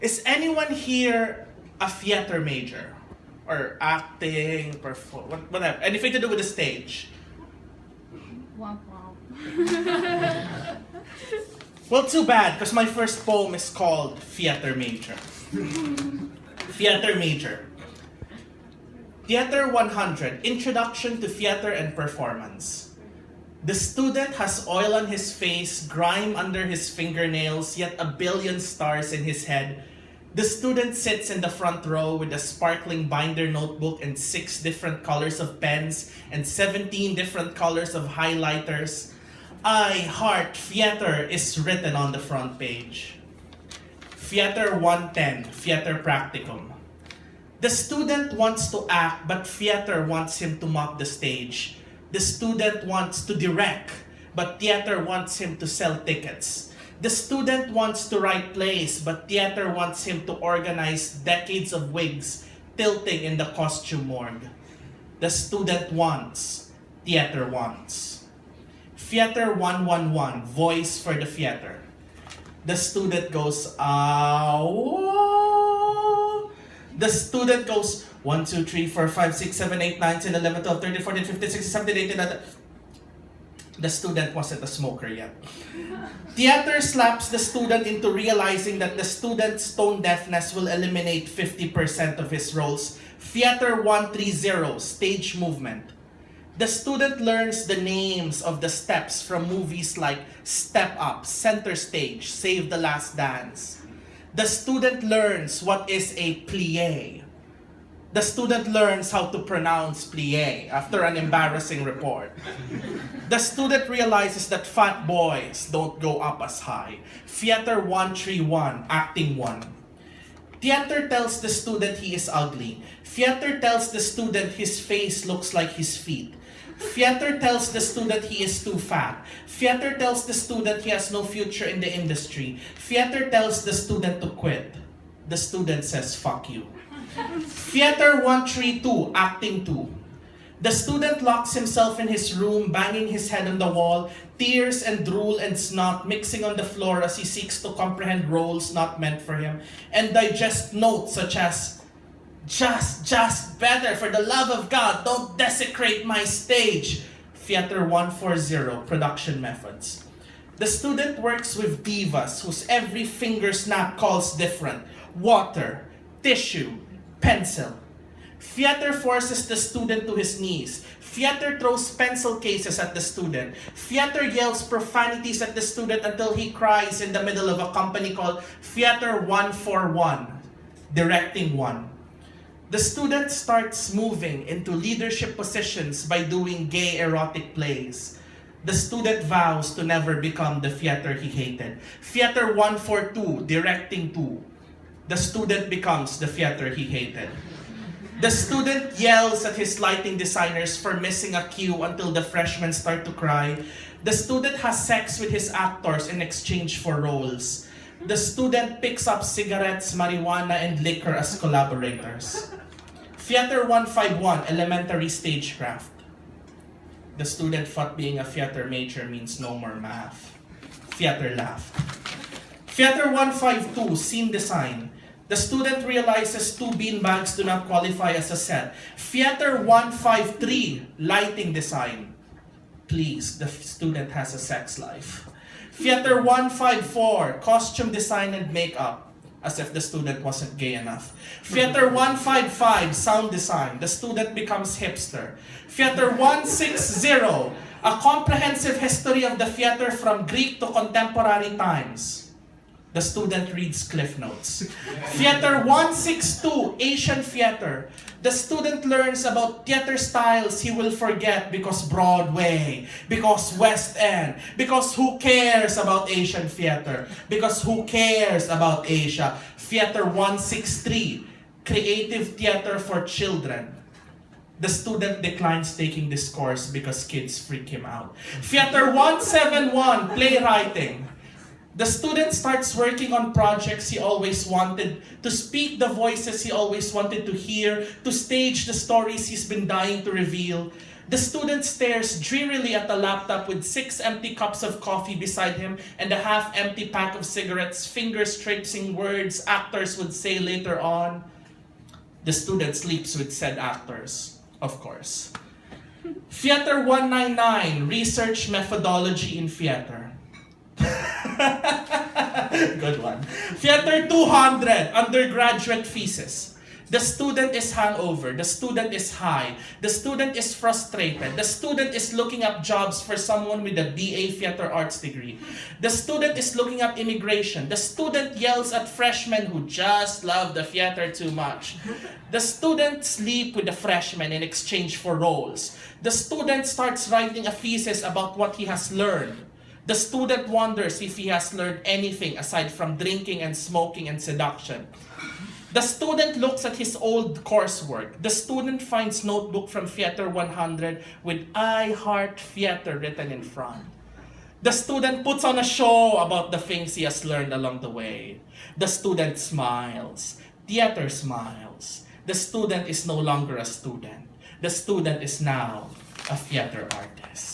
Is anyone here a theater major? Or acting, whatever, anything to do with the stage? Womp womp. Well, too bad, because my first poem is called Theater Major. Theater Major. Theater 100, Introduction to Theater and Performance. The student has oil on his face, grime under his fingernails, yet a billion stars in his head. The student sits in the front row with a sparkling binder notebook and 6 different colors of pens and 17 different colors of highlighters. I Heart Theater is written on the front page. Theater 110, Theater Practicum. The student wants to act, but theater wants him to mop the stage. The student wants to direct, but theater wants him to sell tickets. The student wants to write plays, but theater wants him to organize decades of wigs tilting in the costume morgue. The student wants, theater wants. Theater 111, Voice for the Theater. The student goes, ow. The student goes, 1, 2, 3, 4, 5, 6, 7, 8, 9, 10, 11, 12, 13, 14, 15, 16, 17, 18, 19. The student wasn't a smoker yet. Theater slaps the student into realizing that the student's tone deafness will eliminate 50% of his roles. Theater 130, Stage Movement. The student learns the names of the steps from movies like Step Up, Center Stage, Save the Last Dance. The student learns what is a plie. The student learns how to pronounce plie after an embarrassing report. The student realizes that fat boys don't go up as high. Theater 131, Acting 1. Theater tells the student he is ugly. Theater tells the student his face looks like his feet. Theater tells the student he is too fat. Theater tells the student he has no future in the industry. Theater tells the student to quit. The student says, fuck you. Theater 132, Acting 2. The student locks himself in his room, banging his head on the wall, tears and drool and snot mixing on the floor as he seeks to comprehend roles not meant for him, and digest notes such as, just better, for the love of God, don't desecrate my stage. Theater 140, Production Methods. The student works with divas whose every finger snap calls different. Water, tissue, pencil. Theater forces the student to his knees. Theater throws pencil cases at the student. Theater yells profanities at the student until he cries in the middle of a company called Theater 141, Directing 1. The student starts moving into leadership positions by doing gay erotic plays. The student vows to never become the theater he hated. Theater 142, Directing 2. The student becomes the theater he hated. The student yells at his lighting designers for missing a cue until the freshmen start to cry. The student has sex with his actors in exchange for roles. The student picks up cigarettes, marijuana, and liquor as collaborators. Theater 151, Elementary Stagecraft. The student thought being a theater major means no more math. Theater laughed. Theater 152, Scene Design. The student realizes 2 beanbags do not qualify as a set. Theater 153, Lighting Design. Please, the student has a sex life. Theater 154, Costume Design and Makeup. As if the student wasn't gay enough. Theater 155, Sound Design. The student becomes hipster. Theater 160, A Comprehensive History of the Theater from Greek to Contemporary Times. The student reads Cliff Notes. Theater 162, Asian Theater. The student learns about theater styles he will forget because Broadway, because West End, because who cares about Asian theater, because who cares about Asia. Theater 163, Creative Theater for Children. The student declines taking this course because kids freak him out. Theater 171, Playwriting. The student starts working on projects he always wanted, to speak the voices he always wanted to hear, to stage the stories he's been dying to reveal. The student stares drearily at the laptop with 6 empty cups of coffee beside him and a half-empty pack of cigarettes, fingers tracing words actors would say later on. The student sleeps with said actors, of course. Theater 199, research methodology in theater. Good one. Theater 200, undergraduate thesis. The student is hungover. The student is high. The student is frustrated. The student is looking up jobs for someone with a BA Theater Arts degree. The student is looking up immigration. The student yells at freshmen who just love the theater too much. The student sleeps with the freshmen in exchange for roles. The student starts writing a thesis about what he has learned. The student wonders if he has learned anything aside from drinking and smoking and seduction. The student looks at his old coursework. The student finds notebook from Theater 100 with I Heart Theater written in front. The student puts on a show about the things he has learned along the way. The student smiles. Theater smiles. The student is no longer a student. The student is now a theater artist.